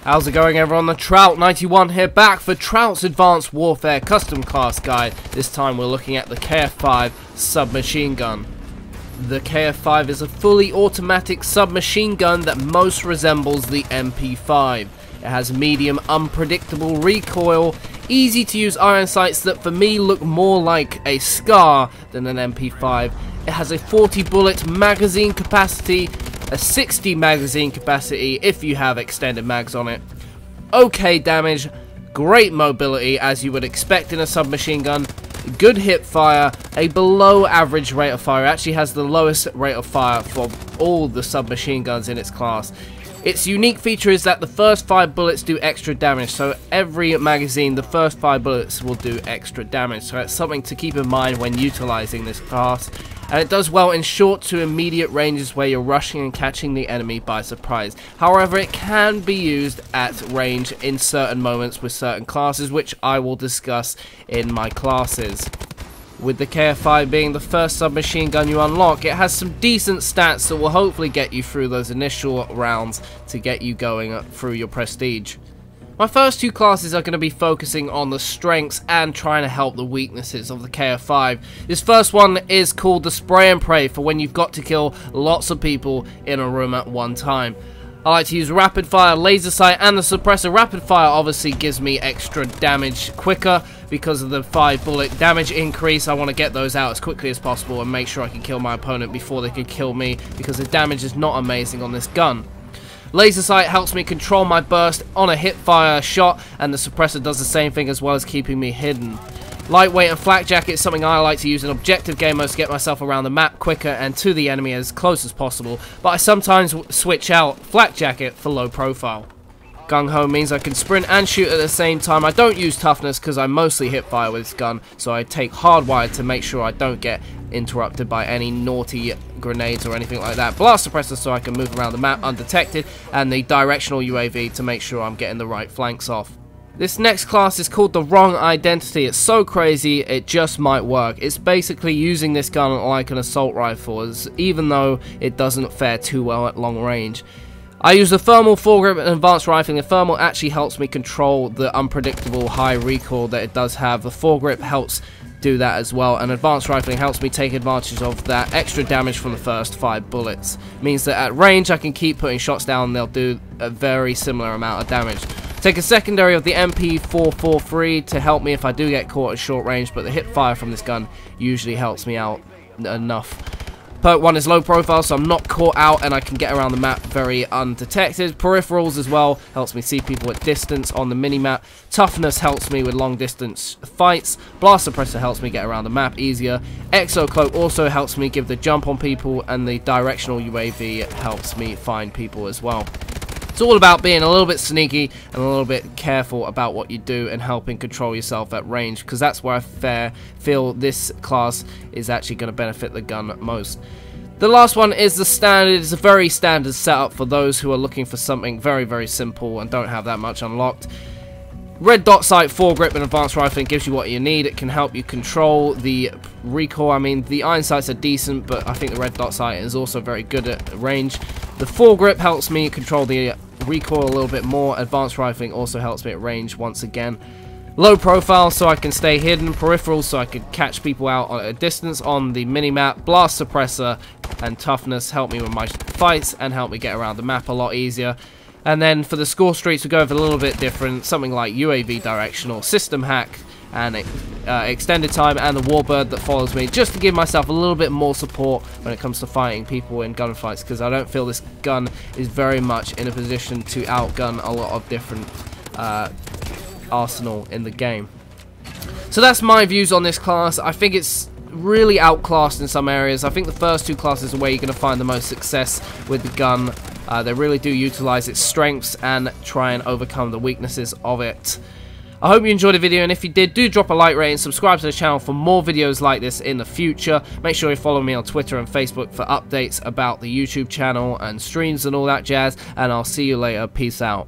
How's it going, everyone? The Trout 91 here, back for Trout's Advanced Warfare Custom Class Guide. This time we're looking at the KF5 submachine gun. The KF5 is a fully automatic submachine gun that most resembles the MP5. It has medium unpredictable recoil, easy to use iron sights that for me look more like a SCAR than an MP5. It has a 40 bullet magazine capacity, a 60 magazine capacity if you have extended mags on it. Okay damage, great mobility as you would expect in a submachine gun, good hip fire, a below average rate of fire. It actually has the lowest rate of fire for all the submachine guns in its class. Its unique feature is that the first 5 bullets do extra damage, so every magazine the first 5 bullets will do extra damage, so that's something to keep in mind when utilizing this class. And it does well in short to immediate ranges where you're rushing and catching the enemy by surprise. However, it can be used at range in certain moments with certain classes, which I will discuss in my classes. With the KF5 being the first submachine gun you unlock, it has some decent stats that will hopefully get you through those initial rounds to get you going through your prestige. My first two classes are going to be focusing on the strengths and trying to help the weaknesses of the KF5. This first one is called the spray and pray for when you've got to kill lots of people in a room at one time. I like to use rapid fire, laser sight, and the suppressor. Rapid fire obviously gives me extra damage quicker because of the 5 bullet damage increase. I want to get those out as quickly as possible and make sure I can kill my opponent before they can kill me, because the damage is not amazing on this gun. Laser sight helps me control my burst on a hip fire shot, and the suppressor does the same thing as well as keeping me hidden. Lightweight and flak jacket is something I like to use in objective game modes to get myself around the map quicker and to the enemy as close as possible, but I sometimes switch out flak jacket for low profile. Gung Ho means I can sprint and shoot at the same time. I don't use toughness because I mostly hip fire with this gun, so I take hardwire to make sure I don't get interrupted by any naughty grenades or anything like that. Blast suppressor so I can move around the map undetected, and the directional UAV to make sure I'm getting the right flanks off. This next class is called the Wrong Identity. It's so crazy it just might work. It's basically using this gun like an assault rifle, even though it doesn't fare too well at long range. I use the thermal foregrip and advanced rifling. The thermal actually helps me control the unpredictable high recoil that it does have. The foregrip helps do that as well, and advanced rifling helps me take advantage of that extra damage from the first 5 bullets. Means that at range I can keep putting shots down and they'll do a very similar amount of damage. Take a secondary of the MP443 to help me if I do get caught at short range, but the hip fire from this gun usually helps me out enough. Perk 1 is low profile, so I'm not caught out and I can get around the map very undetected. Peripherals as well helps me see people at distance on the minimap. Toughness helps me with long distance fights. Blast suppressor helps me get around the map easier. Exo cloak also helps me give the jump on people, and the directional UAV helps me find people as well. It's all about being a little bit sneaky and a little bit careful about what you do and helping control yourself at range, because that's where I feel this class is actually going to benefit the gun most. The last one is the standard. It's a very standard setup for those who are looking for something very, very simple and don't have that much unlocked. Red dot sight, foregrip, and advanced rifling gives you what you need. It can help you control the recoil. I mean, the iron sights are decent, but I think the red dot sight is also very good at range. The foregrip helps me control the recoil a little bit more. Advanced rifling also helps me at range once again. Low profile so I can stay hidden. Peripherals so I can catch people out at a distance on the minimap. Blast suppressor and toughness help me with my fights and help me get around the map a lot easier. And then for the score streaks we go with a little bit different, something like UAV directional, system hack, and extended time, and the warbird that follows me, just to give myself a little bit more support when it comes to fighting people in gunfights, because I don't feel this gun is very much in a position to outgun a lot of different arsenal in the game. So that's my views on this class. I think it's really outclassed in some areas. I think the first two classes are where you're going to find the most success with the gun. They really do utilize its strengths and try and overcome the weaknesses of it. I hope you enjoyed the video, and if you did, do drop a like rate and subscribe to the channel for more videos like this in the future. Make sure you follow me on Twitter and Facebook for updates about the YouTube channel and streams and all that jazz, and I'll see you later. Peace out.